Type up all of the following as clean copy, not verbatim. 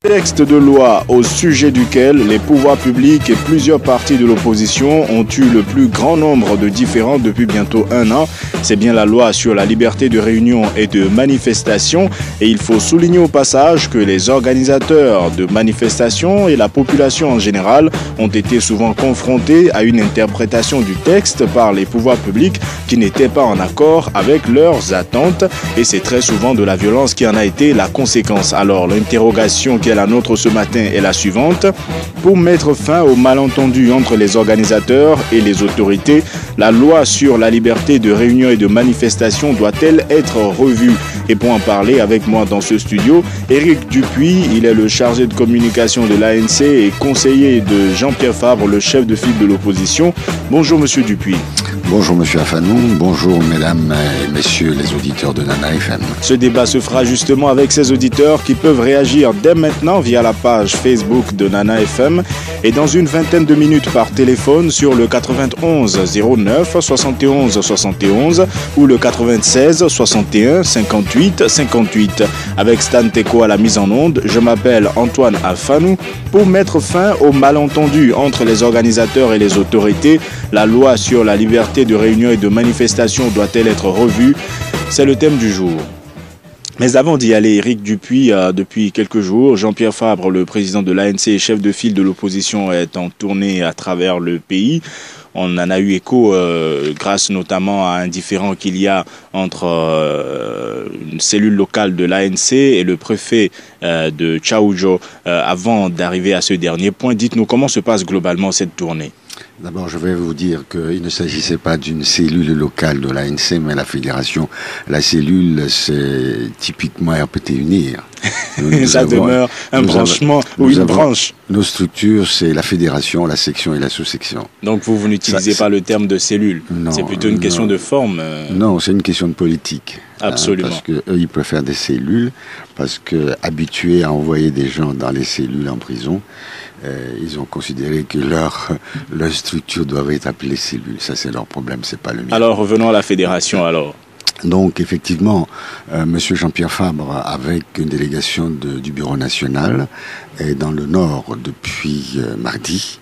Texte de loi au sujet duquel les pouvoirs publics et plusieurs partis de l'opposition ont eu le plus grand nombre de différends depuis bientôt un an. C'est bien la loi sur la liberté de réunion et de manifestation. Et il faut souligner au passage que les organisateurs de manifestations et la population en général ont été souvent confrontés à une interprétation du texte par les pouvoirs publics qui n'était pas en accord avec leurs attentes. Et c'est très souvent de la violence qui en a été la conséquence. Alors l'interrogation qui est la nôtre ce matin est la suivante. Pour mettre fin aux malentendus entre les organisateurs et les autorités, la loi sur la liberté de réunion et de manifestation doit-elle être revue? Et pour en parler avec moi dans ce studio, Éric Dupuis, il est le chargé de communication de l'ANC et conseiller de Jean-Pierre Fabre, le chef de file de l'opposition. Bonjour Monsieur Dupuis. Bonjour Monsieur Afanou, bonjour Mesdames et Messieurs les auditeurs de Nana FM. Ce débat se fera justement avec ces auditeurs qui peuvent réagir dès maintenant via la page Facebook de Nana FM et dans une vingtaine de minutes par téléphone sur le 91 09 71 71 ou le 96 61 58 58. Avec Stan Teko à la mise en onde, je m'appelle Antoine Afanou. Pour mettre fin aux malentendus entre les organisateurs et les autorités, la loi sur la liberté de réunion et de manifestation doit-elle être revue? C'est le thème du jour. Mais avant d'y aller, Éric Dupuis, depuis quelques jours, Jean-Pierre Fabre, le président de l'ANC et chef de file de l'opposition, est en tournée à travers le pays. On en a eu écho grâce notamment à un différend qu'il y a entre une cellule locale de l'ANC et le préfet de Tchaoudjo. Avant d'arriver à ce dernier point, dites-nous comment se passe globalement cette tournée. D'abord, je vais vous dire qu'il ne s'agissait pas d'une cellule locale de l'ANC, mais la fédération. La cellule, c'est typiquement RPT Unir. Ça demeure un branchement ou une branche. Nos structures, c'est la fédération, la section et la sous-section. Donc vous n'utilisez pas le terme de cellule. C'est plutôt une question de forme. Non, c'est une question de politique. Absolument. Parce qu'eux, ils préfèrent des cellules, parce que habitués à envoyer des gens dans les cellules en prison, ils ont considéré que leur structure doit être appelée cellule. Ça, c'est leur problème, c'est pas le mien. Alors, revenons à la fédération, alors. Donc, effectivement, Monsieur Jean-Pierre Fabre, avec une délégation du Bureau national, est dans le Nord depuis mardi.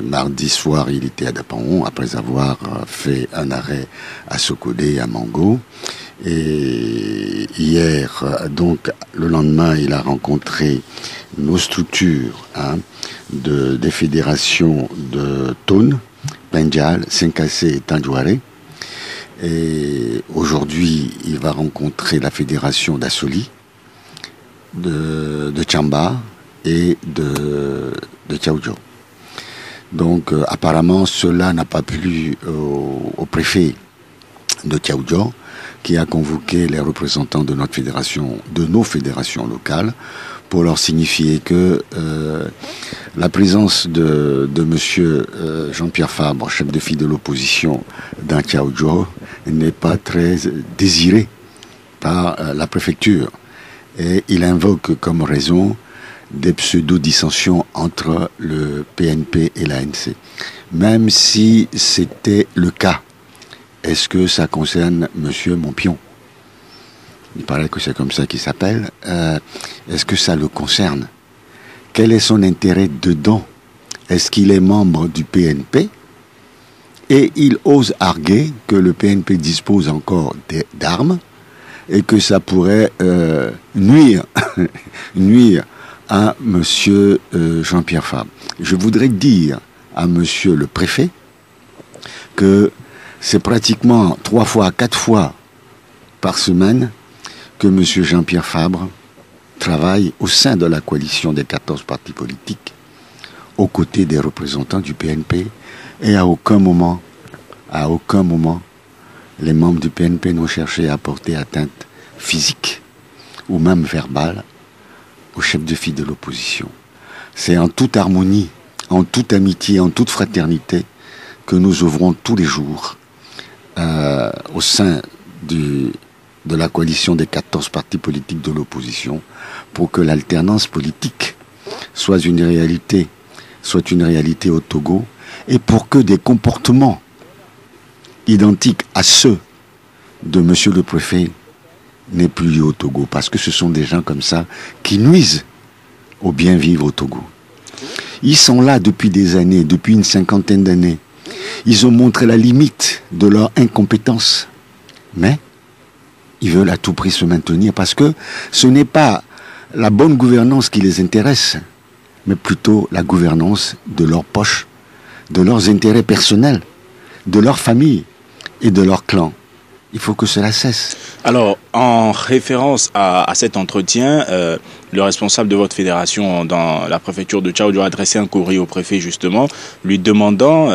Mardi soir, il était à Dapaon, après avoir fait un arrêt à Sokodé, à Mango. Et hier, donc, le lendemain, il a rencontré nos structures des fédérations de Tone, Pendjal, Senkassé et Tandjouaré. Et aujourd'hui, il va rencontrer la fédération d'Assoli, de Tchamba et de Tchaoudjo. Donc, apparemment, cela n'a pas plu au préfet de Tchaoudjo, qui a convoqué les représentants de notre fédération, de nos fédérations locales, pour leur signifier que la présence de monsieur Jean-Pierre Fabre, chef de file de l'opposition dans Tchaoudjo, n'est pas très désirée par la préfecture. Et il invoque comme raison des pseudo-dissensions entre le PNP et l'ANC. Même si c'était le cas, est-ce que ça concerne monsieur Montpion? Il paraît que c'est comme ça qu'il s'appelle. Est-ce que ça le concerne? Quel est son intérêt dedans? Est-ce qu'il est membre du PNP? Et il ose arguer que le PNP dispose encore d'armes et que ça pourrait nuire à monsieur Jean-Pierre Fabre. Je voudrais dire à monsieur le préfet que c'est pratiquement 3 fois, 4 fois par semaine que M. Jean-Pierre Fabre travaille au sein de la coalition des 14 partis politiques, aux côtés des représentants du PNP, et à aucun moment, les membres du PNP n'ont cherché à porter atteinte physique ou même verbale au chef de file de l'opposition. C'est en toute harmonie, en toute amitié, en toute fraternité que nous ouvrons tous les jours au sein de la coalition des 14 partis politiques de l'opposition pour que l'alternance politique soit une réalité au Togo et pour que des comportements identiques à ceux de monsieur le préfet n'aient plus lieu au Togo, parce que ce sont des gens comme ça qui nuisent au bien vivre au Togo. Ils sont là depuis des années, depuis une cinquantaine d'années. Ils ont montré la limite de leur incompétence. Mais ils veulent à tout prix se maintenir parce que ce n'est pas la bonne gouvernance qui les intéresse, mais plutôt la gouvernance de leur poche, de leurs intérêts personnels, de leur famille et de leur clan. Il faut que cela cesse. Alors, en référence à cet entretien, le responsable de votre fédération dans la préfecture de Tchaoudjo a adressé un courrier au préfet justement, lui demandant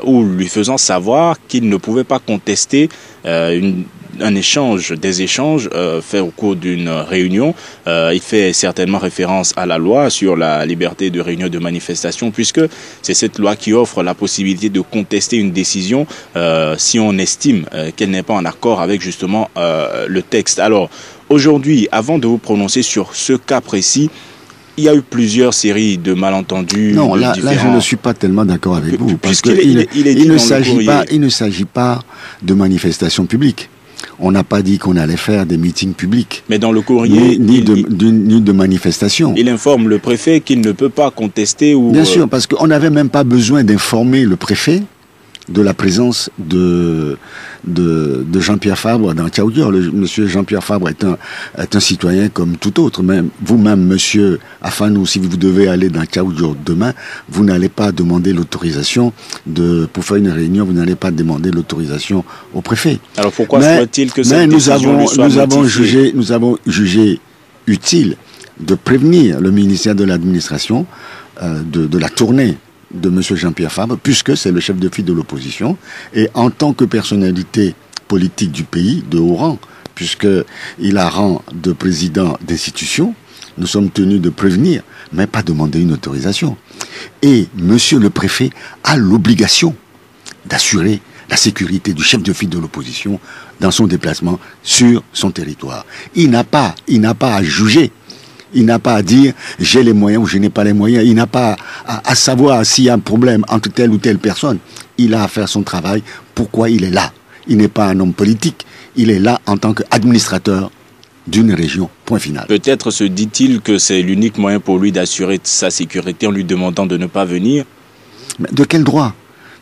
ou lui faisant savoir qu'il ne pouvait pas contester des échanges faits au cours d'une réunion. Il fait certainement référence à la loi sur la liberté de réunion et de manifestation, puisque c'est cette loi qui offre la possibilité de contester une décision si on estime qu'elle n'est pas en accord avec justement le texte. Alors aujourd'hui, avant de vous prononcer sur ce cas précis, il y a eu plusieurs séries de malentendus. Non, là je ne suis pas tellement d'accord avec vous, parce qu'il ne s'agit pas de manifestations publiques. On n'a pas dit qu'on allait faire des meetings publics. Mais dans le courrier... Ni de manifestations. Il informe le préfet qu'il ne peut pas contester ou... Bien sûr, parce qu'on n'avait même pas besoin d'informer le préfet de la présence de Jean-Pierre Fabre dans Tchaoudjo. Monsieur Jean-Pierre Fabre est un citoyen comme tout autre. Même vous-même, monsieur Afanou, si vous devez aller dans Tchaoudjo demain, vous n'allez pas demander l'autorisation pour faire une réunion, vous n'allez pas demander l'autorisation au préfet. Alors pourquoi faudrait-il que cette décision nous avons jugé utile de prévenir le ministère de l'administration de la tournée de M. Jean-Pierre Fabre, puisque c'est le chef de file de l'opposition, et en tant que personnalité politique du pays, de haut rang, puisqu'il a rang de président d'institution, nous sommes tenus de prévenir, mais pas demander une autorisation. Et M. le préfet a l'obligation d'assurer la sécurité du chef de file de l'opposition dans son déplacement sur son territoire. Il n'a pas à juger. Il n'a pas à dire j'ai les moyens ou je n'ai pas les moyens. Il n'a pas à savoir s'il y a un problème entre telle ou telle personne. Il a à faire son travail. Pourquoi il est là? Il n'est pas un homme politique. Il est là en tant qu'administrateur d'une région. Point final. Peut-être se dit-il que c'est l'unique moyen pour lui d'assurer sa sécurité en lui demandant de ne pas venir. Mais de quel droit?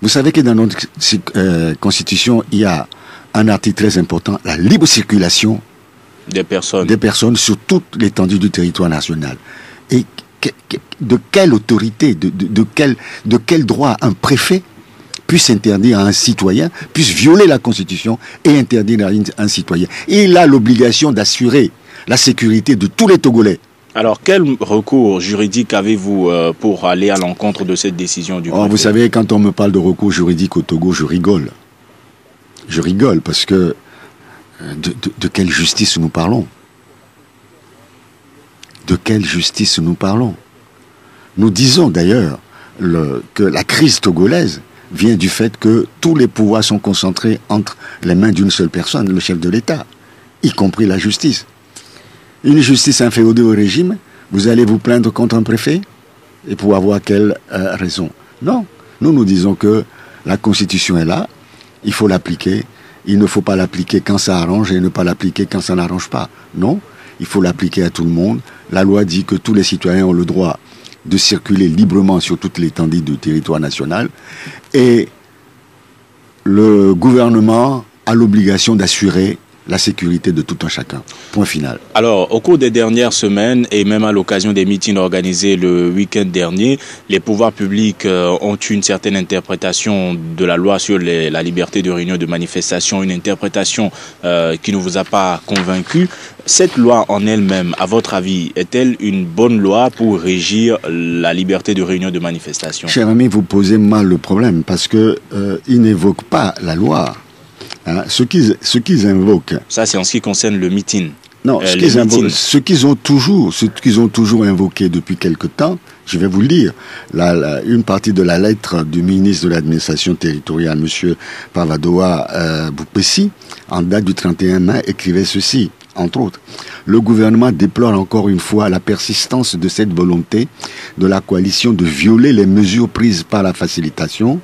Vous savez que dans notre constitution, il y a un article très important, la libre circulation des personnes sur toute l'étendue du territoire national. Et de quelle autorité, de quel droit un préfet puisse interdire à un citoyen, puisse violer la Constitution et interdire à un citoyen? Et il a l'obligation d'assurer la sécurité de tous les Togolais. Alors, quel recours juridique avez-vous pour aller à l'encontre de cette décision du préfet? Vous savez, quand on me parle de recours juridique au Togo, je rigole. Je rigole parce que de quelle justice nous parlons? De quelle justice nous parlons? Nous disons d'ailleurs que la crise togolaise vient du fait que tous les pouvoirs sont concentrés entre les mains d'une seule personne, le chef de l'État, y compris la justice. Une justice inféodée au régime, vous allez vous plaindre contre un préfet? Et pour avoir quelle raison? Non. Nous disons que la Constitution est là, il faut l'appliquer. Il ne faut pas l'appliquer quand ça arrange et ne pas l'appliquer quand ça n'arrange pas. Non, il faut l'appliquer à tout le monde. La loi dit que tous les citoyens ont le droit de circuler librement sur toute l'étendue du territoire national. Et le gouvernement a l'obligation d'assurer la sécurité de tout un chacun. Point final. Alors, au cours des dernières semaines et même à l'occasion des meetings organisés le week-end dernier, les pouvoirs publics ont eu une certaine interprétation de la loi sur la liberté de réunion et de manifestation, une interprétation qui ne vous a pas convaincu. Cette loi en elle-même, à votre avis, est-elle une bonne loi pour régir la liberté de réunion et de manifestation? Cher ami, vous posez mal le problème parce que il n'évoque pas la loi. Hein, ce qu'ils invoquent. Ça, c'est en ce qui concerne le meeting. Non, ce qu'ils ont toujours invoqué depuis quelque temps, je vais vous le dire. Une partie de la lettre du ministre de l'administration territoriale, M. Pavadoa Boupessi, en date du 31 mai, écrivait ceci, entre autres. Le gouvernement déplore encore une fois la persistance de cette volonté de la coalition de violer les mesures prises par la facilitation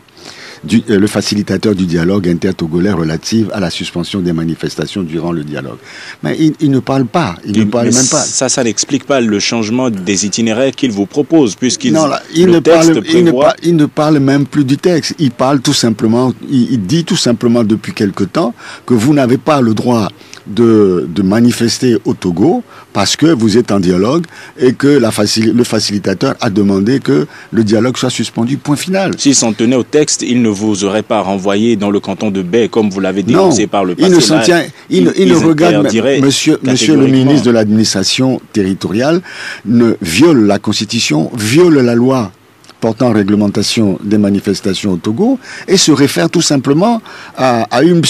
le facilitateur du dialogue intertogolais relatif à la suspension des manifestations durant le dialogue. Mais il ne parle pas, il ne parle même pas. Ça n'explique pas le changement des itinéraires qu'il vous propose, puisqu'il il ne parle même plus du texte. Il parle tout simplement, il dit tout simplement depuis quelque temps que vous n'avez pas le droit de manifester au Togo parce que vous êtes en dialogue et que le facilitateur a demandé que le dialogue soit suspendu, point final. S'il s'en tenait au texte, il ne vous aurait pas renvoyé dans le canton de Baie comme vous l'avez dénoncé par le passé. Il ne s'en tient, il ne regarde, monsieur le ministre de l'administration territoriale ne viole la Constitution, viole la loi portant réglementation des manifestations au Togo et se réfère tout simplement à une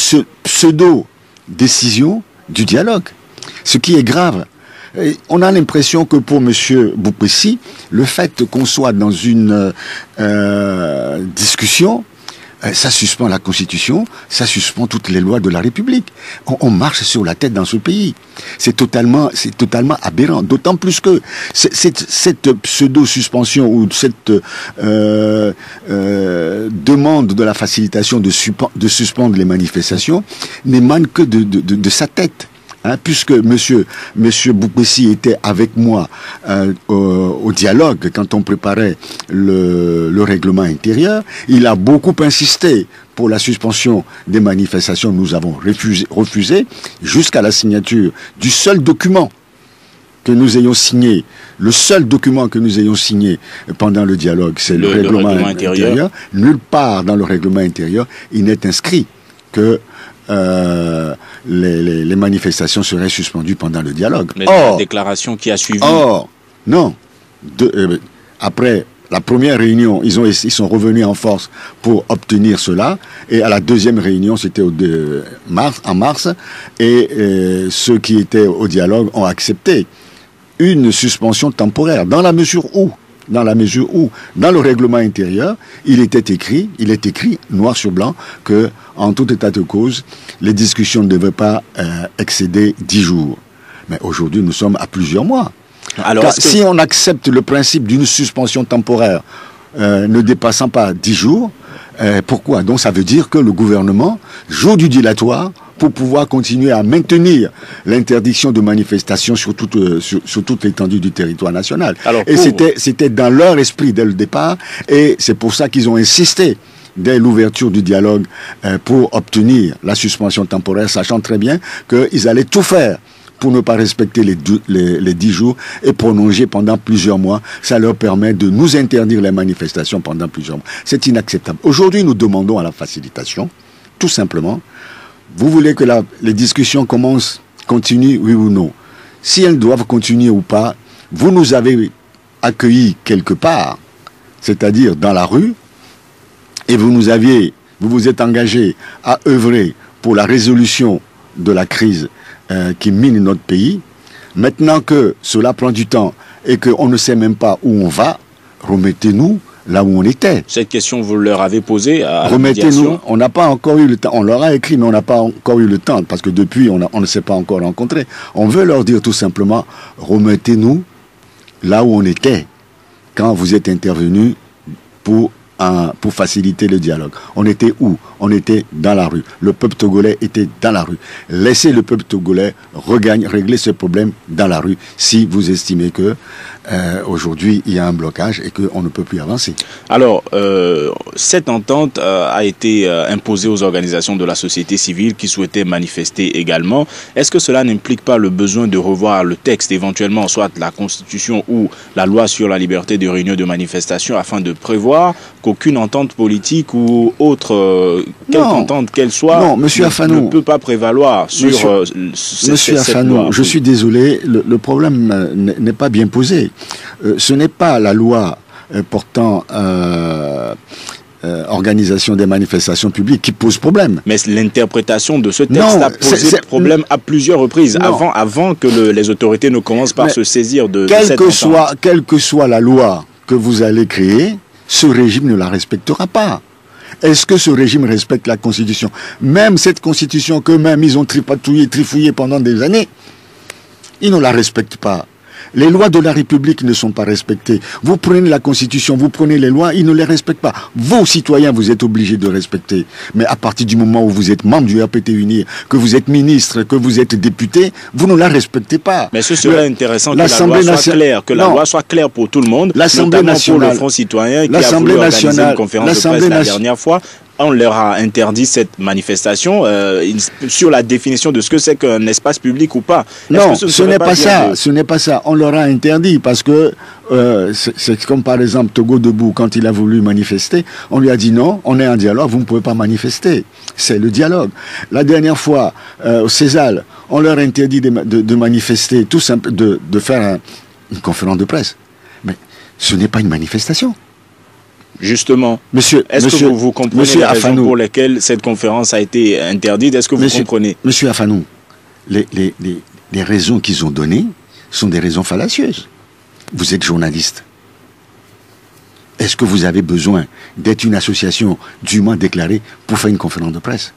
pseudo-décision du dialogue. Ce qui est grave. Et on a l'impression que pour M. Boupessi, le fait qu'on soit dans une discussion, ça suspend la Constitution, ça suspend toutes les lois de la République. On marche sur la tête dans ce pays. C'est totalement aberrant. D'autant plus que cette pseudo-suspension ou cette demande de la facilitation de suspendre les manifestations n'émane que de sa tête. Puisque monsieur Boupessi était avec moi au dialogue quand on préparait le règlement intérieur, il a beaucoup insisté pour la suspension des manifestations. Nous avons refusé jusqu'à la signature du seul document que nous ayons signé, le seul document que nous ayons signé pendant le dialogue, c'est le règlement intérieur. Nulle part dans le règlement intérieur, il n'est inscrit que les manifestations seraient suspendues pendant le dialogue. Mais la déclaration qui a suivi... Non. Après la première réunion, ils sont revenus en force pour obtenir cela. Et à la deuxième réunion, c'était en mars, et ceux qui étaient au dialogue ont accepté une suspension temporaire, dans la mesure où, dans le règlement intérieur, il est écrit noir sur blanc que, en tout état de cause, les discussions ne devaient pas excéder 10 jours. Mais aujourd'hui, nous sommes à plusieurs mois. Alors, si on accepte le principe d'une suspension temporaire ne dépassant pas 10 jours, pourquoi? Donc ça veut dire que le gouvernement joue du dilatoire pour pouvoir continuer à maintenir l'interdiction de manifestation sur toute l'étendue du territoire national. Et c'était dans leur esprit dès le départ, et c'est pour ça qu'ils ont insisté dès l'ouverture du dialogue pour obtenir la suspension temporaire, sachant très bien qu'ils allaient tout faire pour ne pas respecter les 10 jours et prolonger pendant plusieurs mois. Ça leur permet de nous interdire les manifestations pendant plusieurs mois. C'est inacceptable. Aujourd'hui, nous demandons à la facilitation, tout simplement, vous voulez que les discussions continuent, oui ou non? Si elles doivent continuer ou pas, vous nous avez accueillis quelque part, c'est-à-dire dans la rue, et vous vous êtes engagés à œuvrer pour la résolution de la crise qui mine notre pays. Maintenant que cela prend du temps et qu'on ne sait même pas où on va, remettez-nous là où on était. Cette question, vous leur avez posée à remettez-nous, on n'a pas encore eu le temps. On leur a écrit, mais on n'a pas encore eu le temps, parce que depuis, on ne s'est pas encore rencontré. On veut leur dire tout simplement, remettez-nous là où on était quand vous êtes intervenus pour faciliter le dialogue. On était où? On était dans la rue. Le peuple togolais était dans la rue. Laissez le peuple togolais régler ce problème dans la rue si vous estimez que aujourd'hui il y a un blocage et qu'on ne peut plus avancer. Alors, cette entente a été imposée aux organisations de la société civile qui souhaitaient manifester également. Est-ce que cela n'implique pas le besoin de revoir le texte, éventuellement, soit la Constitution ou la loi sur la liberté de réunion de manifestation, afin de prévoir qu'aucune entente politique ou autre, quelque entente qu'elle soit, ne peut pas prévaloir sur cette loi? Je suis désolé, le problème n'est pas bien posé. Ce n'est pas la loi portant organisation des manifestations publiques qui pose problème. Mais l'interprétation de ce texte a posé problème à plusieurs reprises, avant que les autorités ne commencent par se saisir de cette entente. Quelle que soit la loi que vous allez créer, ce régime ne la respectera pas. Est-ce que ce régime respecte la Constitution? Même cette Constitution qu'eux-mêmes ils ont trifouillée pendant des années, ils ne la respectent pas. Les lois de la République ne sont pas respectées. Vous prenez la Constitution, vous prenez les lois, ils ne les respectent pas. Vos citoyens, vous êtes obligés de respecter. Mais à partir du moment où vous êtes membre du RPT Unir, que vous êtes ministre, que vous êtes député, vous ne la respectez pas. Mais ce serait intéressant que la loi soit claire, que la loi soit claire pour tout le monde, notamment pour le Front citoyen qui a voulu organiser une conférence de presse la dernière fois. On leur a interdit cette manifestation sur la définition de ce que c'est qu'un espace public ou pas. Non, ce n'est pas ça. Ce n'est pas ça. On leur a interdit parce que c'est comme par exemple Togo Debout, quand il a voulu manifester, on lui a dit non, on est en dialogue, vous ne pouvez pas manifester. C'est le dialogue. La dernière fois, au César, on leur a interdit de manifester, tout simple, de faire une conférence de presse. Mais ce n'est pas une manifestation. Justement, est-ce que vous comprenez les raisons pour lesquelles cette conférence a été interdite? Est-ce que vous comprenez? Monsieur Afanou, les raisons qu'ils ont données sont des raisons fallacieuses. Vous êtes journaliste. Est-ce que vous avez besoin d'être une association dûment déclarée pour faire une conférence de presse?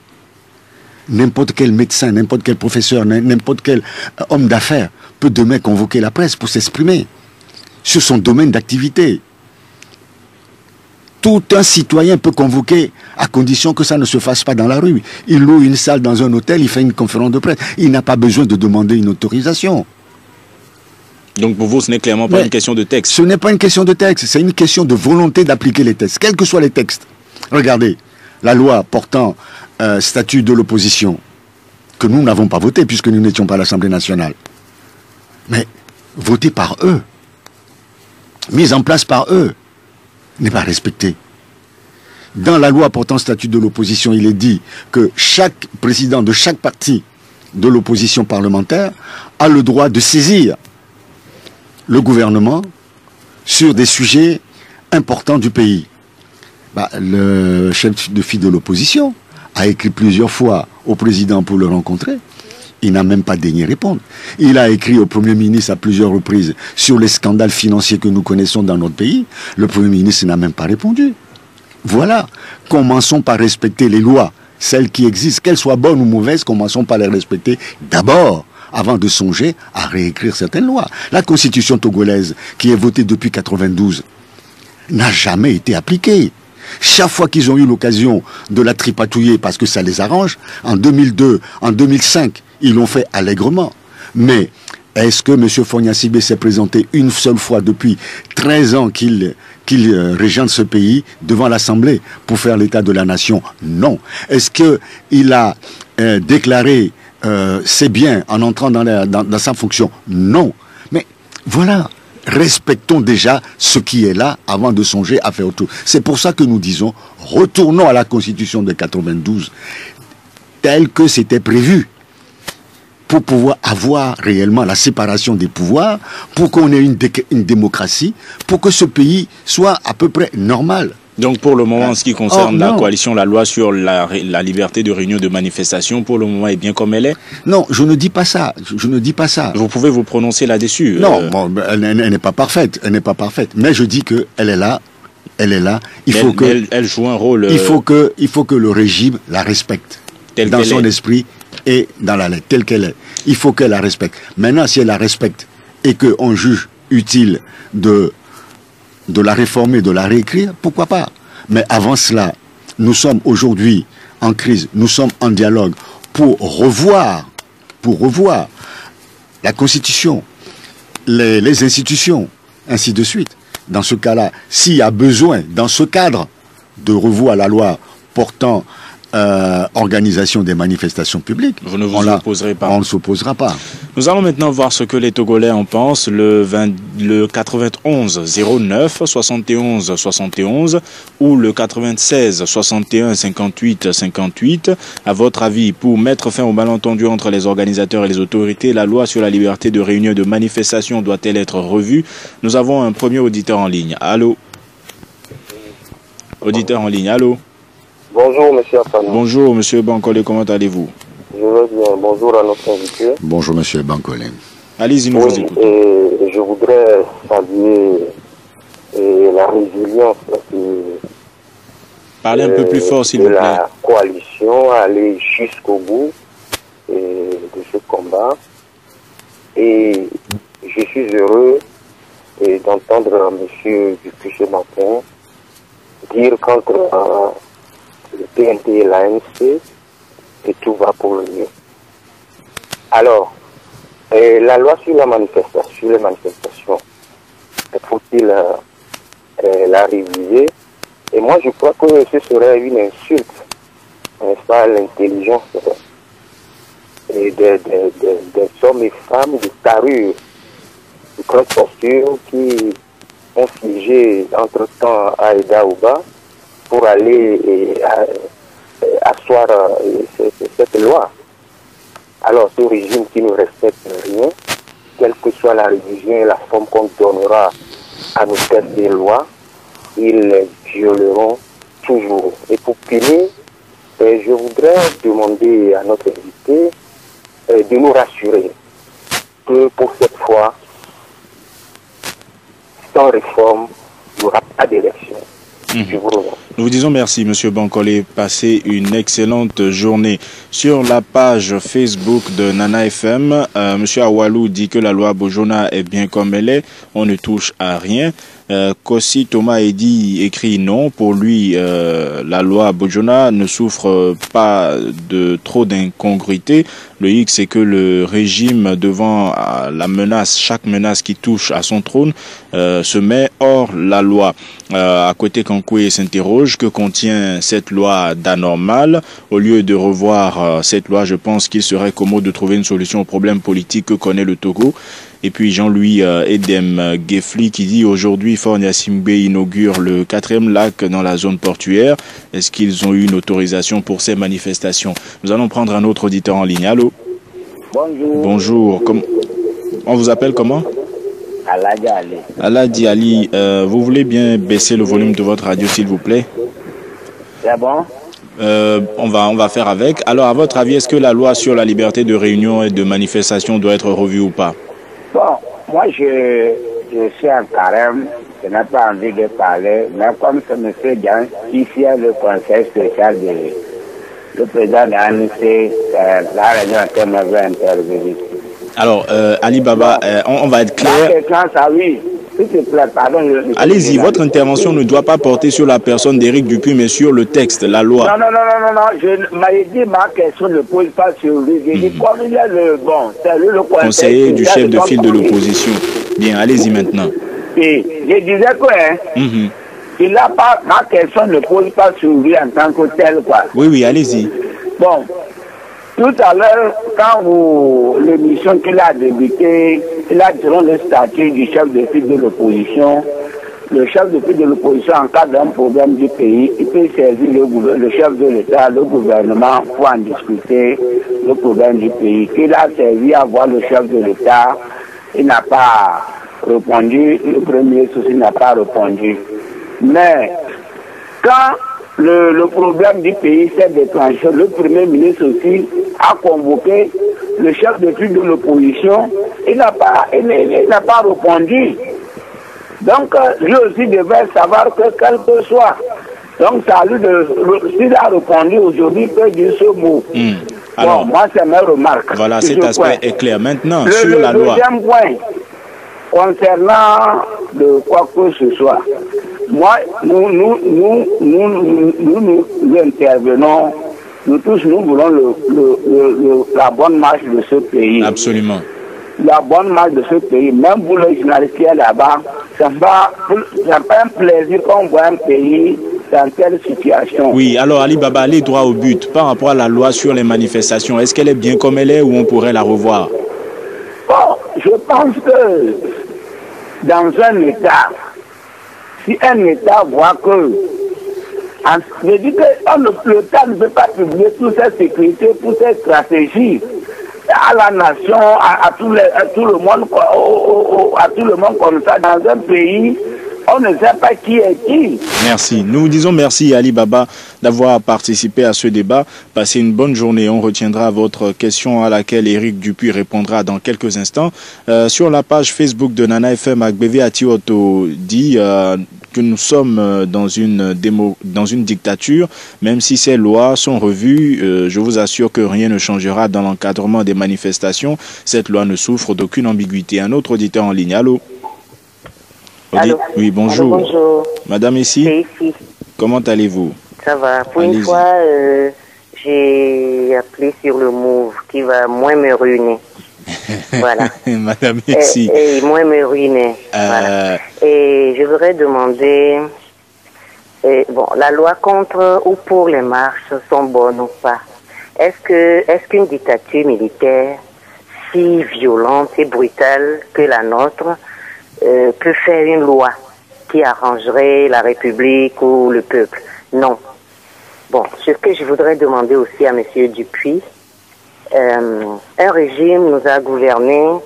N'importe quel médecin, n'importe quel professeur, n'importe quel homme d'affaires peut demain convoquer la presse pour s'exprimer sur son domaine d'activité. Tout un citoyen peut convoquer à condition que ça ne se fasse pas dans la rue. Il loue une salle dans un hôtel, il fait une conférence de presse. Il n'a pas besoin de demander une autorisation. Donc pour vous, ce n'est clairement pas une question de texte. Ce n'est pas une question de texte, c'est une question de volonté d'appliquer les textes, quels que soient les textes. Regardez, la loi portant statut de l'opposition, que nous n'avons pas voté puisque nous n'étions pas à l'Assemblée nationale. Mais votée par eux, mise en place par eux, n'est pas respecté. Dans la loi portant statut de l'opposition, il est dit que chaque président de chaque parti de l'opposition parlementaire a le droit de saisir le gouvernement sur des sujets importants du pays. Le chef de file de l'opposition a écrit plusieurs fois au président pour le rencontrer. Il n'a même pas daigné répondre. Il a écrit au Premier ministre à plusieurs reprises sur les scandales financiers que nous connaissons dans notre pays. Le Premier ministre n'a même pas répondu. Voilà. Commençons par respecter les lois, celles qui existent, qu'elles soient bonnes ou mauvaises, commençons par les respecter d'abord, avant de songer à réécrire certaines lois. La Constitution togolaise, qui est votée depuis 1992, n'a jamais été appliquée. Chaque fois qu'ils ont eu l'occasion de la tripatouiller parce que ça les arrange, en 2002, en 2005, ils l'ont fait allègrement. Mais est-ce que M. Fogna Sibé s'est présenté une seule fois depuis 13 ans qu'il régente ce pays devant l'Assemblée pour faire l'état de la nation? Non. Est-ce qu'il a déclaré ses biens en entrant dans sa fonction? Non. Mais voilà. Respectons déjà ce qui est là avant de songer à faire autre chose. C'est pour ça que nous disons, retournons à la Constitution de 92 telle que c'était prévu, pour pouvoir avoir réellement la séparation des pouvoirs, pour qu'on ait une démocratie, pour que ce pays soit à peu près normal. Donc pour le moment, en ce qui concerne la coalition, la loi sur la liberté de réunion de manifestation, pour le moment est bien comme elle est? Non, je ne dis pas ça. Je ne dis pas ça. Vous pouvez vous prononcer là-dessus? Non, bon, elle n'est pas parfaite. Elle n'est pas parfaite. Mais je dis qu'elle est là. Elle est là. Elle joue un rôle. Il faut que le régime la respecte dans son esprit et dans la lettre telle qu'elle est. Il faut qu'elle la respecte. Maintenant, si elle la respecte et qu'on juge utile de la réformer, de la réécrire, pourquoi pas? Mais avant cela, nous sommes aujourd'hui en crise, nous sommes en dialogue pour revoir la Constitution, les institutions, ainsi de suite. Dans ce cas-là, s'il y a besoin, dans ce cadre, de revoir la loi portant organisation des manifestations publiques, vous ne vous opposerez pas. On ne s'opposera pas. Nous allons maintenant voir ce que les Togolais en pensent. Le 91 09 71 71 ou le 96 61 58 58. À votre avis, pour mettre fin au malentendu entre les organisateurs et les autorités, la loi sur la liberté de réunion et de manifestation doit-elle être revue? Nous avons un premier auditeur en ligne. Allô? Auditeur en ligne, allô? Bonjour, monsieur Afana. Bonjour, monsieur Bankole, comment allez-vous? Je vais bien. Bonjour à notre invité. Bonjour, monsieur Bankole. Allez-y, nous vous écoutons. Et je voudrais saluer la résilience parlez un peu plus fort, s'il vous plaît. La coalition, aller jusqu'au bout de ce combat. Et je suis heureux d'entendre M. Dupuis-Martin dire qu'entre le PNP et l'ANC, que tout va pour le mieux. Alors, la loi sur les manifestations, faut-il la réviser? Et moi, je crois que ce serait une insulte, n'est-ce pas, à l'intelligence des hommes et femmes de carrure, de grande posture qui ont figé entre-temps à Edaouba pour aller asseoir cette loi. Alors, ce régime qui ne respecte rien, quelle que soit la religion et la forme qu'on donnera à nos textes des lois, ils les violeront toujours. Et pour finir, je voudrais demander à notre invité de nous rassurer que pour cette fois, sans réforme, il n'y aura pas d'élection. Je vous remercie. Nous vous disons merci, M. Bankole. Passez une excellente journée. Sur la page Facebook de Nana FM, M. Awalou dit que la loi Bojona est bien comme elle est. On ne touche à rien. Kossi Thomas Eddy écrit non. Pour lui, la loi Bojona ne souffre pas de trop d'incongruité. Le hic, c'est que le régime, devant la menace, chaque menace qui touche à son trône, se met hors la loi. À côté, Kankoué s'interroge, que contient cette loi d'anormal? Au lieu de revoir cette loi, je pense qu'il serait commode de trouver une solution au problème politique que connaît le Togo. Et puis Jean-Louis Edem Gefli qui dit aujourd'hui Fort Nyassimbe inaugure le 4e lac dans la zone portuaire. Est-ce qu'ils ont eu une autorisation pour ces manifestations? Nous allons prendre un autre auditeur en ligne. Allô? Bonjour. Bonjour. On vous appelle comment? Aladji Ali. Aladji Ali, vous voulez bien baisser le volume de votre radio s'il vous plaît? C'est bon? On va faire avec. Alors à votre avis, est-ce que la loi sur la liberté de réunion et de manifestation doit être revue ou pas? Bon, moi je suis en carême, je n'ai pas envie de parler, mais comme c'est M. Dian, ici est le conseil spécial le président de l'ANC, la réunion laquelle on veut intervenir. Alors, Ali Baba, on va être clair. Oui. S'il te plaît, pardon. Allez-y, votre intervention ne doit pas porter sur la personne d'Éric Dupuis, mais sur le texte, la loi. Non. Je m'avais dit, ma question ne pose pas sur lui. J'ai dit, comme il est c'est lui le conseiller du chef de file de l'opposition. Bien, allez-y maintenant. Et je disais que, il n'a pas, ma question ne pose pas sur lui en tant que tel, quoi. Oui, allez-y. Bon. Tout à l'heure, quand l'émission qu'il a débuté, il a tiré le statut du chef de file de l'opposition. Le chef de file de l'opposition, en cas d'un problème du pays, il peut saisir le chef de l'État, le gouvernement, pour en discuter le problème du pays. Qu'il a servi à voir le chef de l'État, il n'a pas répondu, le premier souci n'a pas répondu. Mais, quand le problème du pays s'est déclenché, le Premier ministre aussi a convoqué le chef de file de l'opposition, il n'a pas répondu. Donc, lui aussi devait savoir que quel que soit. Donc, c'est à lui s'il a répondu aujourd'hui, il peut dire ce mot. Alors, bon, moi, c'est mes remarques. Voilà, cet aspect est clair. Maintenant, sur la loi. Le deuxième point, concernant quoi que ce soit, moi, nous intervenons, nous tous, nous voulons la bonne marche de ce pays. Absolument. La bonne marche de ce pays, même pour les journalistes qui sont là-bas, ça n'est pas un plaisir qu'on voit un pays dans telle situation. Oui, alors Ali Baba, allez droit au but. Par rapport à la loi sur les manifestations, est-ce qu'elle est bien comme elle est ou on pourrait la revoir? Bon, je pense que dans un État, si un État voit que, je dis que l'État ne peut pas publier toutes ces sécurités, toutes ces stratégies à la nation, à tout le monde comme ça, dans un pays, on ne sait pas qui est qui. Merci. Nous vous disons merci Ali Baba d'avoir participé à ce débat. Passez une bonne journée. On retiendra votre question à laquelle Éric Dupuis répondra dans quelques instants. Sur la page Facebook de Nana FM, Agbeve Atioto dit que nous sommes dans une dictature. Même si ces lois sont revues, je vous assure que rien ne changera dans l'encadrement des manifestations. Cette loi ne souffre d'aucune ambiguïté. Un autre auditeur en ligne. Allô? Allô? Oui, bonjour. Allô, bonjour. Madame ici? C'est ici. Comment allez-vous? Ça va. Pour une fois, j'ai appelé sur le Move qui va moins me ruiner. Voilà. Madame ici. Et moins me ruiner. Voilà. Et je voudrais demander, bon, la loi contre ou pour les marches sont bonnes ou pas? Est-ce qu'une dictature militaire si violente et brutale que la nôtre peut faire une loi qui arrangerait la République ou le peuple? Non. Bon, ce que je voudrais demander aussi à Monsieur Dupuis, un régime nous a gouverné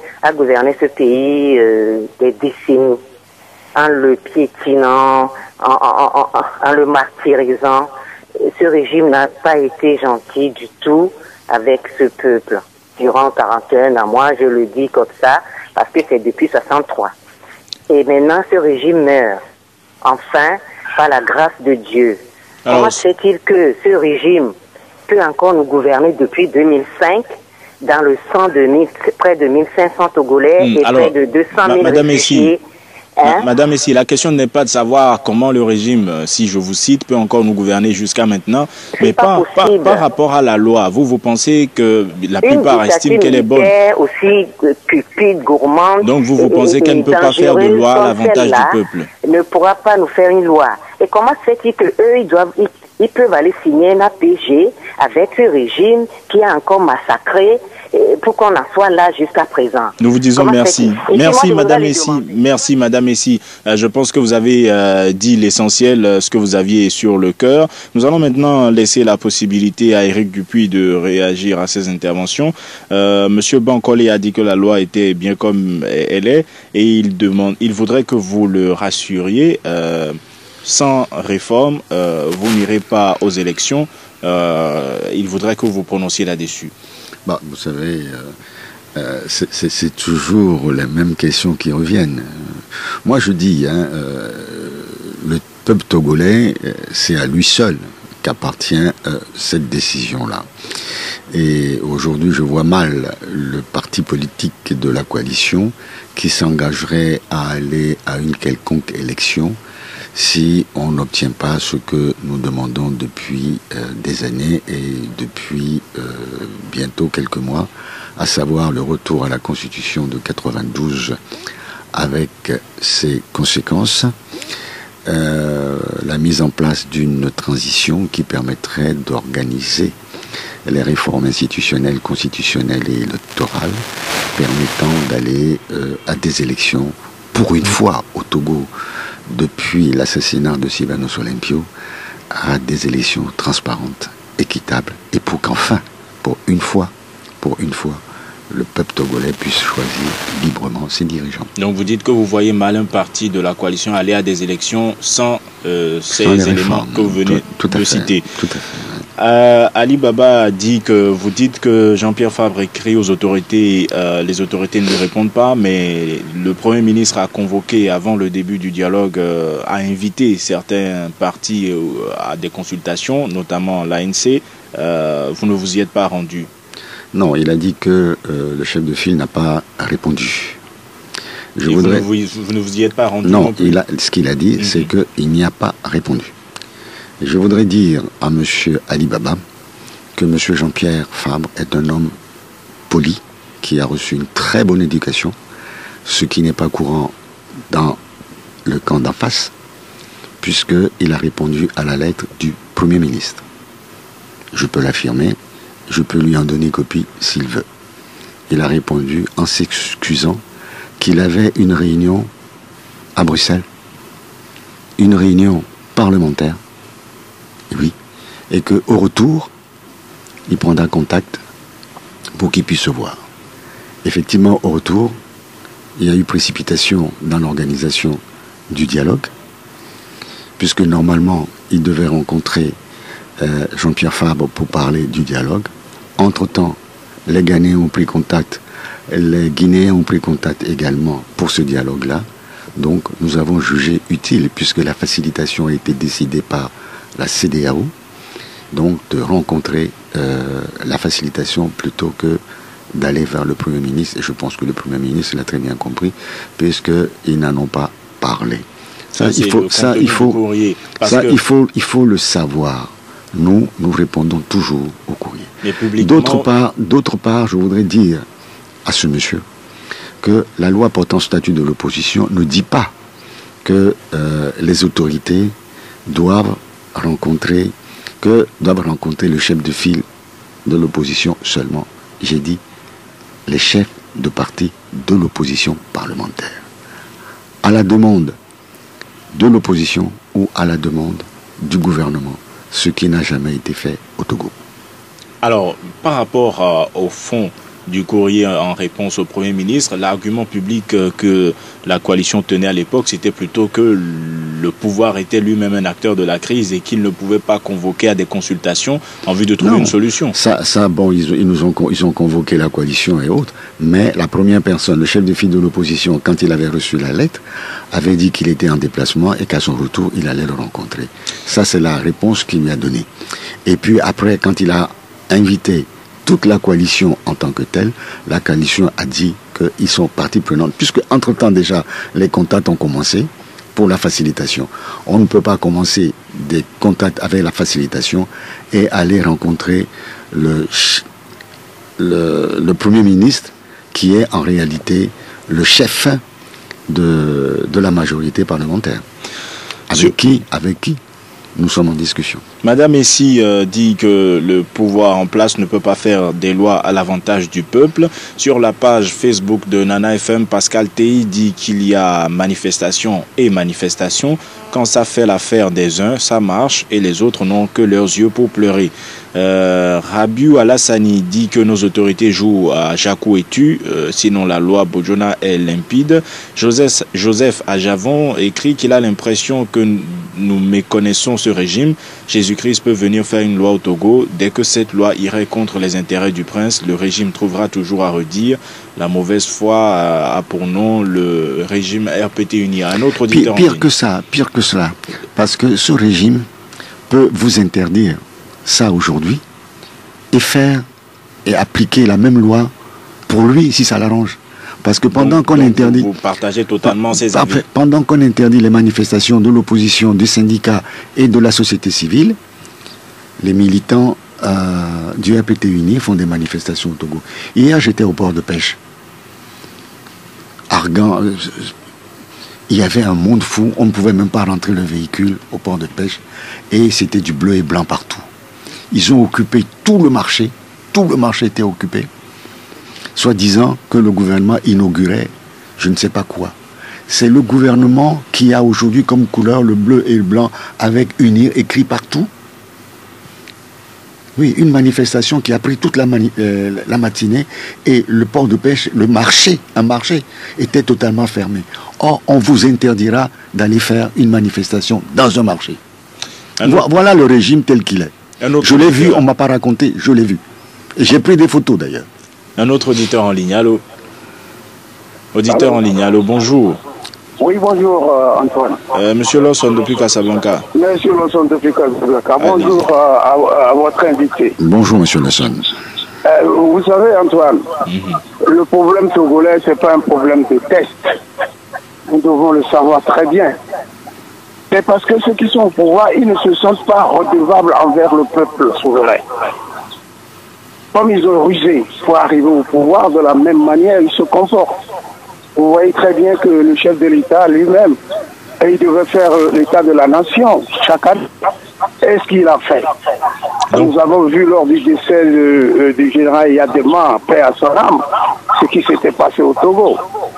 ce pays des décennies, en le piétinant, en le martyrisant. Ce régime n'a pas été gentil du tout avec ce peuple durant 41 ans. Moi, je le dis comme ça parce que c'est depuis 63. Et maintenant, ce régime meurt. Enfin, par la grâce de Dieu. Alors, comment fait-il que ce régime peut encore nous gouverner depuis 2005 dans le sang de près de 1500 Togolais et près de 200 000 réfugiés? Madame Essie, la question n'est pas de savoir comment le régime, si je vous cite, peut encore nous gouverner jusqu'à maintenant, mais par rapport à la loi. Vous pensez que la plupart estiment qu'elle est bonne. Aussi cupide, gourmande. Donc vous pensez qu'elle ne peut pas faire de loi à l'avantage du peuple? Ne pourra pas nous faire une loi. Et comment se fait-il qu'eux, ils peuvent aller signer un APG avec ce régime qui a encore massacré pour qu'on en soit là jusqu'à présent? Nous vous disons merci. Merci Madame Essie. Merci Madame Essie. Je pense que vous avez dit l'essentiel, ce que vous aviez sur le cœur. Nous allons maintenant laisser la possibilité à Éric Dupuis de réagir à ces interventions. Monsieur Bankole a dit que la loi était bien comme elle est et il voudrait que vous le rassuriez. Sans réforme, vous n'irez pas aux élections. Il voudrait que vous prononciez là-dessus. Bah, vous savez, c'est toujours les mêmes questions qui reviennent. Moi, je dis, le peuple togolais, c'est à lui seul qu'appartient cette décision-là. Et aujourd'hui, je vois mal le parti politique de la coalition qui s'engagerait à aller à une quelconque élection si on n'obtient pas ce que nous demandons depuis des années et depuis bientôt quelques mois, à savoir le retour à la Constitution de 92 avec ses conséquences, la mise en place d'une transition qui permettrait d'organiser les réformes institutionnelles, constitutionnelles et électorales permettant d'aller à des élections pour une fois au Togo depuis l'assassinat de Sylvanus Olympio, à des élections transparentes, équitables, et pour qu'enfin, pour une fois, le peuple togolais puisse choisir librement ses dirigeants. Donc vous dites que vous voyez mal un parti de la coalition aller à des élections sans ces éléments que vous venez de citer. Tout à fait. Ali Baba a dit que vous dites que Jean-Pierre Fabre écrit aux autorités, les autorités ne lui répondent pas, mais le Premier ministre a convoqué avant le début du dialogue, a invité certains partis à des consultations, notamment l'ANC. Vous ne vous y êtes pas rendu? Non, il a dit que le chef de file n'a pas répondu. Vous ne vous y êtes pas rendu? Non, ce qu'il a dit, c'est qu'il n'y a pas répondu. Je voudrais dire à M. Ali Baba que M. Jean-Pierre Fabre est un homme poli, qui a reçu une très bonne éducation, ce qui n'est pas courant dans le camp d'en face, puisqu'il a répondu à la lettre du Premier ministre. Je peux l'affirmer, je peux lui en donner copie s'il veut. Il a répondu en s'excusant qu'il avait une réunion à Bruxelles, une réunion parlementaire, oui, et qu'au retour, il prendra contact pour qu'il puisse se voir. Effectivement, au retour, il y a eu précipitation dans l'organisation du dialogue, puisque normalement, il devait rencontrer Jean-Pierre Fabre pour parler du dialogue. Entre-temps, les Ghanéens ont pris contact, les Guinéens ont pris contact également pour ce dialogue-là. Donc nous avons jugé utile, puisque la facilitation a été décidée par la CEDEAO, donc de rencontrer la facilitation plutôt que d'aller vers le Premier ministre. Et je pense que le Premier ministre l'a très bien compris, puisqu'ils n'en ont pas parlé. Il faut le savoir. Nous répondons toujours au courrier. D'autre part, je voudrais dire à ce monsieur que la loi portant statut de l'opposition ne dit pas que les autorités doivent rencontrer le chef de file de l'opposition seulement. J'ai dit les chefs de parti de l'opposition parlementaire. À la demande de l'opposition ou à la demande du gouvernement, ce qui n'a jamais été fait au Togo. Alors, par rapport au fond du courrier en réponse au Premier ministre, l'argument public que la coalition tenait à l'époque, c'était plutôt que le pouvoir était lui-même un acteur de la crise et qu'il ne pouvait pas convoquer à des consultations en vue de trouver une solution. Bon, ils ont convoqué la coalition et autres, mais la première personne, le chef de file de l'opposition, quand il avait reçu la lettre, avait dit qu'il était en déplacement et qu'à son retour, il allait le rencontrer. Ça, c'est la réponse qu'il lui a donnée. Et puis après, quand il a invité toute la coalition en tant que telle, la coalition a dit qu'ils sont partie prenante, puisque entre-temps déjà, les contacts ont commencé pour la facilitation. On ne peut pas commencer des contacts avec la facilitation et aller rencontrer le Premier ministre, qui est en réalité le chef de la majorité parlementaire. Avec qui nous sommes en discussion. Madame Essi dit que le pouvoir en place ne peut pas faire des lois à l'avantage du peuple. Sur la page Facebook de Nana FM, Pascal Tei dit qu'il y a manifestation et manifestation. Quand ça fait l'affaire des uns, ça marche et les autres n'ont que leurs yeux pour pleurer. Rabiou Alassani dit que nos autorités jouent à Jacou et Tu, sinon la loi Bojona est limpide. Joseph Ajavon écrit qu'il a l'impression que nous méconnaissons ce régime. Jésus-Christ peut venir faire une loi au Togo. Dès que cette loi irait contre les intérêts du prince, le régime trouvera toujours à redire. La mauvaise foi a pour nom le régime RPT uni. Un autre auditeur pire que cela, parce que ce régime peut vous interdire ça aujourd'hui et appliquer la même loi pour lui si ça l'arrange. Parce que pendant qu'on interdit... Vous partagez totalement ces avis. Pendant qu'on interdit les manifestations de l'opposition, des syndicats et de la société civile, les militants du RPT uni font des manifestations au Togo. Hier, j'étais au port de pêche. Argan, il y avait un monde fou, on ne pouvait même pas rentrer le véhicule au port de pêche, et c'était du bleu et blanc partout. Ils ont occupé tout le marché était occupé, soi-disant que le gouvernement inaugurait je ne sais pas quoi. C'est le gouvernement qui a aujourd'hui comme couleur le bleu et le blanc avec unir écrit partout. Oui, une manifestation qui a pris toute la matinée, et le port de pêche, un marché était totalement fermé. Or, on vous interdira d'aller faire une manifestation dans un marché. Voilà le régime tel qu'il est. Je l'ai vu, on ne m'a pas raconté, je l'ai vu. Et j'ai pris des photos d'ailleurs. Un autre auditeur en ligne, allô? Auditeur en ligne, allô, bonjour. Oui, bonjour Antoine. Monsieur Lawson depuis Casablanca. Monsieur Lawson depuis Casablanca. Bonjour à votre invité. Bonjour Monsieur Lawson. Vous savez Antoine, le problème togolais, ce n'est pas un problème de test. Nous devons le savoir très bien. C'est parce que ceux qui sont au pouvoir, ils ne se sentent pas redevables envers le peuple souverain. Comme ils ont rusé pour arriver au pouvoir, de la même manière, ils se comportent. Vous voyez très bien que le chef de l'État lui-même, il devait faire l'état de la nation chaque année. Est-ce qu'il a fait? Nous avons vu lors du décès du général Yadema, paix à son âme, ce qui s'était passé au Togo.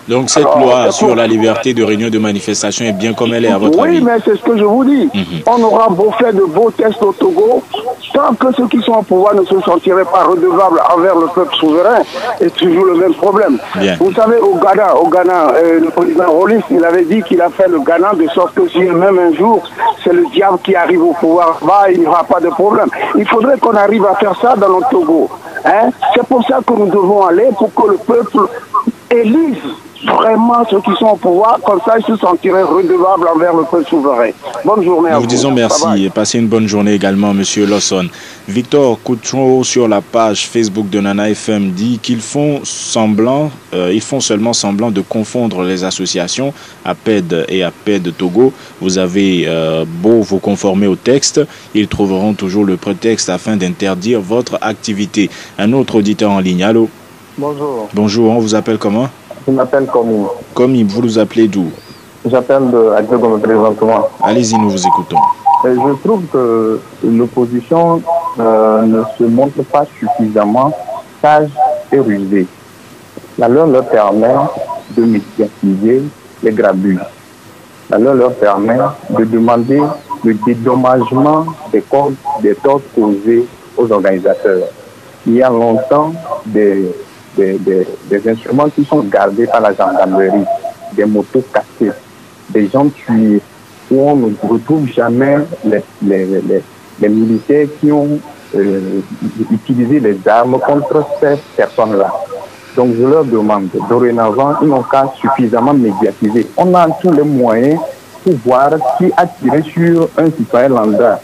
Donc cette loi sur la liberté de réunion de manifestation est bien comme elle est à votre avis? Oui, mais c'est ce que je vous dis. On aura beau faire de beaux tests au Togo, tant que ceux qui sont au pouvoir ne se sentiraient pas redevables envers le peuple souverain, c'est toujours le même problème. Bien. Vous savez, au Ghana, le président Rollins, il avait dit qu'il a fait le Ghana de sorte que si même un jour, c'est le diable qui arrive au pouvoir, il n'y aura pas de problème. Il faudrait qu'on arrive à faire ça dans le Togo. Hein? C'est pour ça que nous devons aller, pour que le peuple élise vraiment ceux qui sont au pouvoir, comme ça ils se sentiraient redevables envers le peuple souverain. Bonne journée à vous. Nous vous disons merci et passez une bonne journée également, Monsieur Lawson. Victor Coutreau sur la page Facebook de Nana FM dit qu'ils font seulement semblant de confondre les associations APED et APED Togo. Vous avez beau vous conformer au texte, ils trouveront toujours le prétexte afin d'interdire votre activité. Un autre auditeur en ligne, allô? Bonjour. Bonjour, on vous appelle comment? Je m'appelle Komi. Komi, vous nous appelez d'où? J'appelle de Agdegome présentement. Allez-y, nous vous écoutons. Je trouve que l'opposition ne se montre pas suffisamment sage et rusée. La loi leur permet de médiatiser les grabules. La loi leur permet de demander le dédommagement des torts causés aux organisateurs. Il y a longtemps des instruments qui sont gardés par la gendarmerie, des motos cassées, des gens tués, où on ne retrouve jamais les militaires qui ont utilisé les armes contre ces personnes-là. Donc je leur demande, dorénavant, ils n'ont qu'à suffisamment médiatiser. On a tous les moyens pour voir qui a tiré sur un citoyen lambda,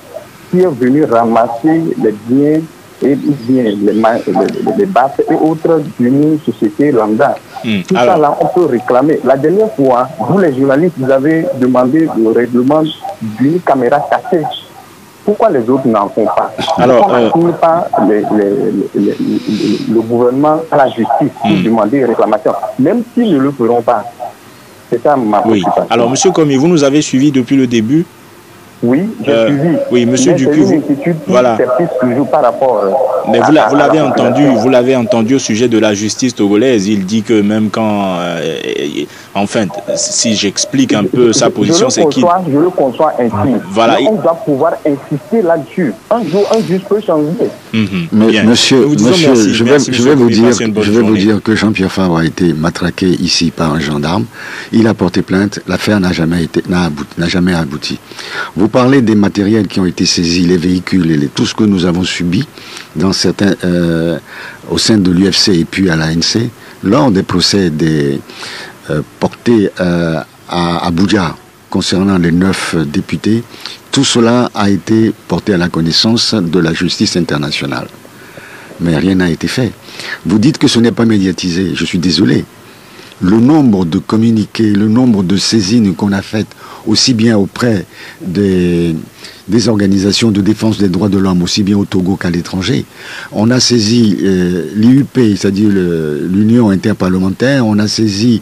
qui est venu ramasser les biens et bien les bases et autres d'une société lambda. Tout ça là, on peut réclamer. La dernière fois, vous les journalistes, vous avez demandé le règlement d'une caméra cachée. Pourquoi les autres n'en font pas? Alors, on ne pas le gouvernement à la justice pour demander une réclamation, même s'ils ne le feront pas. C'est ça ma préoccupation. Alors, monsieur Komi, vous nous avez suivi depuis le début? Oui, j'ai suivi. Oui, monsieur Dupuis, voilà. Toujours par rapport. Mais vous l'avez entendu au sujet de la justice togolaise. Il dit que même quand, enfin, si j'explique un peu sa position, c'est qu'il. Je le conçois ainsi. Voilà. Mais on doit pouvoir insister là-dessus. Un jour, un juge peut changer. Mais monsieur, je vais vous dire que Jean-Pierre Fabre a été matraqué ici par un gendarme. Il a porté plainte. L'affaire n'a jamais abouti. Vous parlez des matériels qui ont été saisis, les véhicules et tout ce que nous avons subi dans certains, au sein de l'UFC et puis à l'ANC, lors des procès portés à Abuja concernant les 9 députés, tout cela a été porté à la connaissance de la justice internationale. Mais rien n'a été fait. Vous dites que ce n'est pas médiatisé, je suis désolé. Le nombre de communiqués, le nombre de saisines qu'on a faites, aussi bien auprès des organisations de défense des droits de l'homme, aussi bien au Togo qu'à l'étranger. On a saisi l'IUP, c'est-à-dire l'Union interparlementaire, on a saisi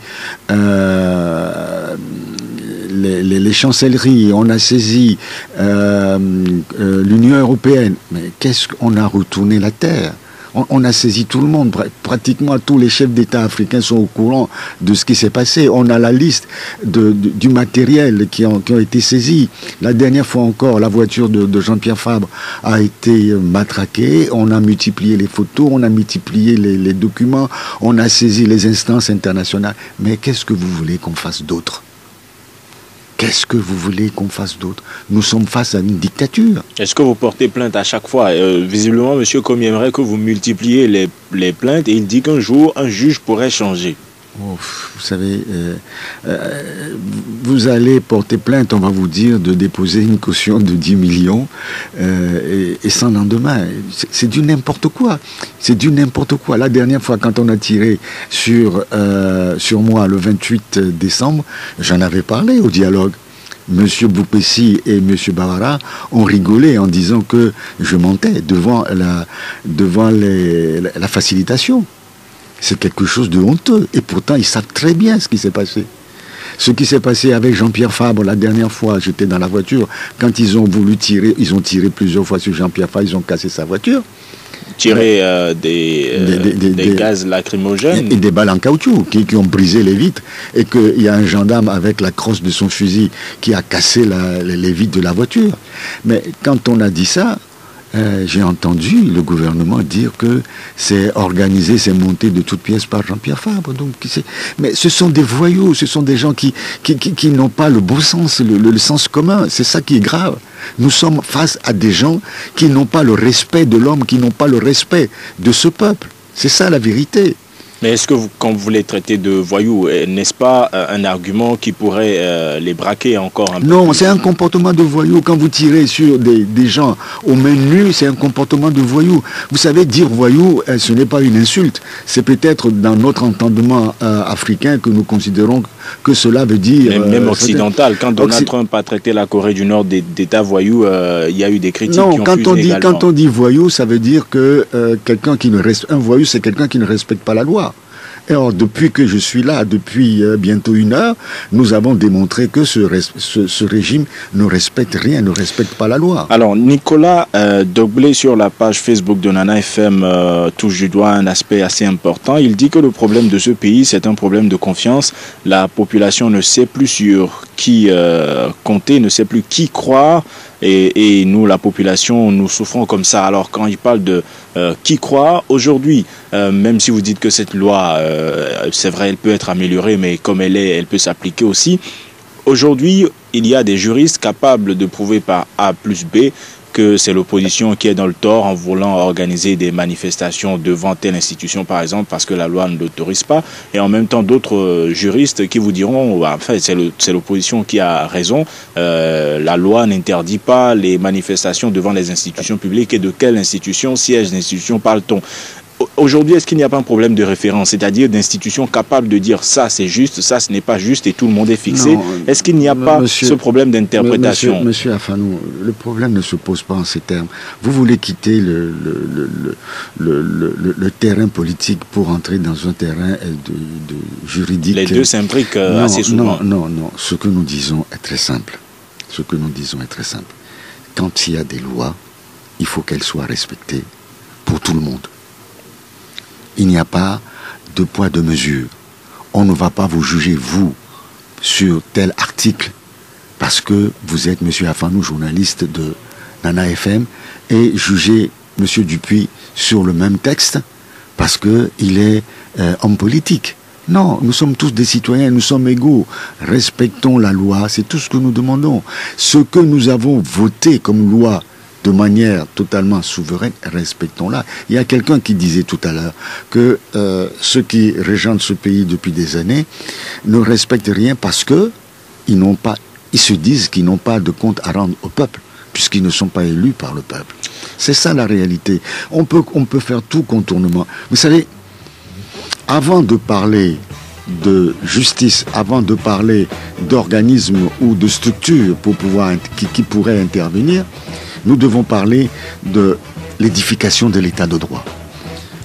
les chancelleries, on a saisi l'Union européenne. Mais qu'est-ce qu'on a retourné la terre? On a saisi tout le monde, pratiquement tous les chefs d'État africains sont au courant de ce qui s'est passé. On a la liste du matériel qui ont été saisis. La dernière fois encore, la voiture de Jean-Pierre Fabre a été matraquée. On a multiplié les photos, on a multiplié les documents, on a saisi les instances internationales. Mais qu'est-ce que vous voulez qu'on fasse d'autre ? Qu'est-ce que vous voulez qu'on fasse d'autre? Nous sommes face à une dictature. Est-ce que vous portez plainte à chaque fois? Visiblement, monsieur Komi aimerait que vous multipliez les plaintes et il dit qu'un jour, un juge pourrait changer. Oh, vous savez, vous allez porter plainte, on va vous dire de déposer une caution de 10 millions et sans lendemain. C'est du n'importe quoi. C'est du n'importe quoi. La dernière fois, quand on a tiré sur moi le 28 décembre, j'en avais parlé au dialogue. Monsieur Boupessi et Monsieur Bavara ont rigolé en disant que je mentais devant la facilitation. C'est quelque chose de honteux. Et pourtant, ils savent très bien ce qui s'est passé. Ce qui s'est passé avec Jean-Pierre Fabre la dernière fois, j'étais dans la voiture, quand ils ont voulu tirer, ils ont tiré plusieurs fois sur Jean-Pierre Fabre, ils ont cassé sa voiture. Tiré des gaz lacrymogènes. Et des balles en caoutchouc qui ont brisé les vitres. Et qu'il y a un gendarme avec la crosse de son fusil qui a cassé les vitres de la voiture. Mais quand on a dit ça, j'ai entendu le gouvernement dire que c'est organisé, c'est monté de toutes pièces par Jean-Pierre Fabre. Donc, mais ce sont des voyous, ce sont des gens qui n'ont pas le bon sens, le sens commun. C'est ça qui est grave. Nous sommes face à des gens qui n'ont pas le respect de l'homme, qui n'ont pas le respect de ce peuple. C'est ça la vérité. Mais est-ce que quand vous les traitez de voyous, n'est-ce pas un argument qui pourrait les braquer encore un peu? Non, c'est un comportement de voyou. Quand vous tirez sur des gens aux mains nues, c'est un comportement de voyou. Vous savez, dire voyou, ce n'est pas une insulte. C'est peut-être dans notre entendement africain que nous considérons que cela veut dire... Même occidental. Quand Donald Trump a traité la Corée du Nord d'État voyou, il y a eu des critiques qui ont fusé également. Quand on dit voyou, ça veut dire que un voyou, c'est quelqu'un qui ne respecte pas la loi. Et alors, depuis que je suis là, depuis bientôt 1 heure, nous avons démontré que ce régime ne respecte rien, ne respecte pas la loi. Alors, Nicolas Dogblé, sur la page Facebook de Nana FM, touche du doigt un aspect assez important. Il dit que le problème de ce pays, c'est un problème de confiance. La population ne sait plus sur qui compter, ne sait plus qui croire. Et nous, la population, nous souffrons comme ça. Alors, quand il parle de qui croire, aujourd'hui, même si vous dites que cette loi, c'est vrai, elle peut être améliorée, mais comme elle est, elle peut s'appliquer aussi. Aujourd'hui, il y a des juristes capables de prouver par A plus B que c'est l'opposition qui est dans le tort en voulant organiser des manifestations devant telle institution, par exemple, parce que la loi ne l'autorise pas. Et en même temps, d'autres juristes qui vous diront, en fait, c'est l'opposition qui a raison. La loi n'interdit pas les manifestations devant les institutions publiques. Et de quelle institution, siège d'institution parle-t-on? Aujourd'hui, est-ce qu'il n'y a pas un problème de référence, c'est-à-dire d'institutions capables de dire ça c'est juste, ça ce n'est pas juste et tout le monde est fixé? Est-ce qu'il n'y a pas ce problème d'interprétation? Monsieur Afanou, le problème ne se pose pas en ces termes. Vous voulez quitter le terrain politique pour entrer dans un terrain de juridique. Les deux s'imbriquent assez souvent. Non. Ce que nous disons est très simple. Quand il y a des lois, il faut qu'elles soient respectées pour tout le monde. Il n'y a pas de poids, de mesure. On ne va pas vous juger, vous, sur tel article, parce que vous êtes, monsieur Afanou, journaliste de Nana FM, et juger monsieur Dupuis sur le même texte, parce qu'il est homme politique. Non, nous sommes tous des citoyens, nous sommes égaux. Respectons la loi, c'est tout ce que nous demandons. Ce que nous avons voté comme loi, de manière totalement souveraine, respectons-la. Il y a quelqu'un qui disait tout à l'heure que ceux qui régent ce pays depuis des années ne respectent rien parce que ils se disent qu'ils n'ont pas de compte à rendre au peuple, puisqu'ils ne sont pas élus par le peuple. C'est ça la réalité. On peut faire tout contournement. Vous savez, avant de parler de justice, avant de parler d'organismes ou de structures qui pourraient intervenir, nous devons parler de l'édification de l'état de droit.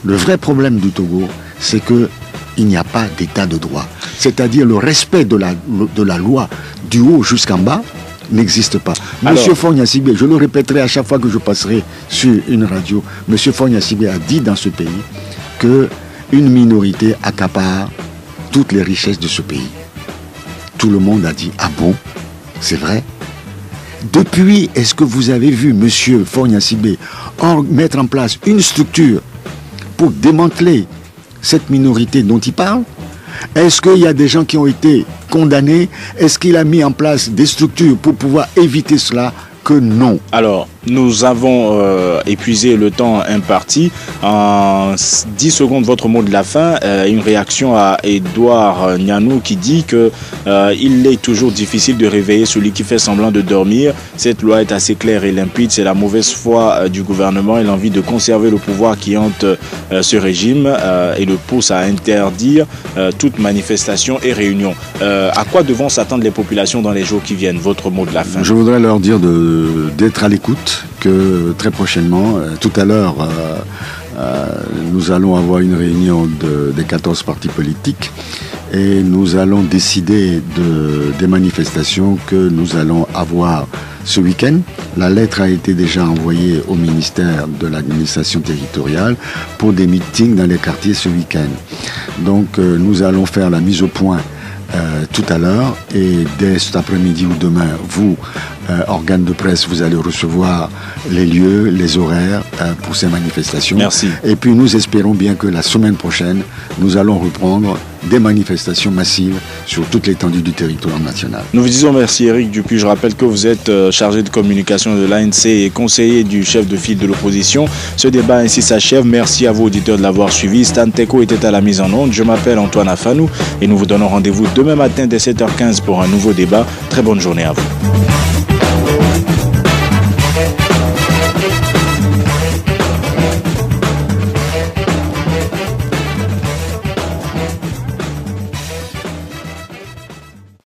Le vrai problème du Togo, c'est qu'il n'y a pas d'état de droit. C'est-à-dire le respect de la loi du haut jusqu'en bas n'existe pas. Monsieur Fogna Sibé, je le répéterai à chaque fois que je passerai sur une radio, Monsieur Fogna Sibé a dit dans ce pays qu'une minorité accapare toutes les richesses de ce pays. Tout le monde a dit, ah bon, c'est vrai? Depuis, est-ce que vous avez vu M. Fogna Sibé mettre en place une structure pour démanteler cette minorité dont il parle? Est-ce qu'il y a des gens qui ont été condamnés? Est-ce qu'il a mis en place des structures pour pouvoir éviter cela? Que non. Alors, nous avons épuisé le temps imparti. En 10 secondes, votre mot de la fin. Une réaction à Edouard Nianou qui dit que il est toujours difficile de réveiller celui qui fait semblant de dormir. Cette loi est assez claire et limpide. C'est la mauvaise foi du gouvernement et l'envie de conserver le pouvoir qui hante ce régime et le pousse à interdire toute manifestation et réunion. À quoi devront s'attendre les populations dans les jours qui viennent? Votre mot de la fin. Je voudrais leur dire d'être à l'écoute, que très prochainement, tout à l'heure, nous allons avoir une réunion des 14 partis politiques et nous allons décider des manifestations que nous allons avoir ce week-end. La lettre a été déjà envoyée au ministère de l'administration territoriale pour des meetings dans les quartiers ce week-end. Donc nous allons faire la mise au point tout à l'heure et dès cet après-midi ou demain, vous, organes de presse, vous allez recevoir les lieux, les horaires pour ces manifestations. Merci. Et puis nous espérons bien que la semaine prochaine, nous allons reprendre des manifestations massives sur toute l'étendue du territoire national. Nous vous disons merci Éric Dupuis. Je rappelle que vous êtes chargé de communication de l'ANC et conseiller du chef de file de l'opposition. Ce débat ainsi s'achève. Merci à vous auditeurs de l'avoir suivi. Stan Teko était à la mise en onde. Je m'appelle Antoine Afanou et nous vous donnons rendez-vous demain matin dès 7h15 pour un nouveau débat. Très bonne journée à vous.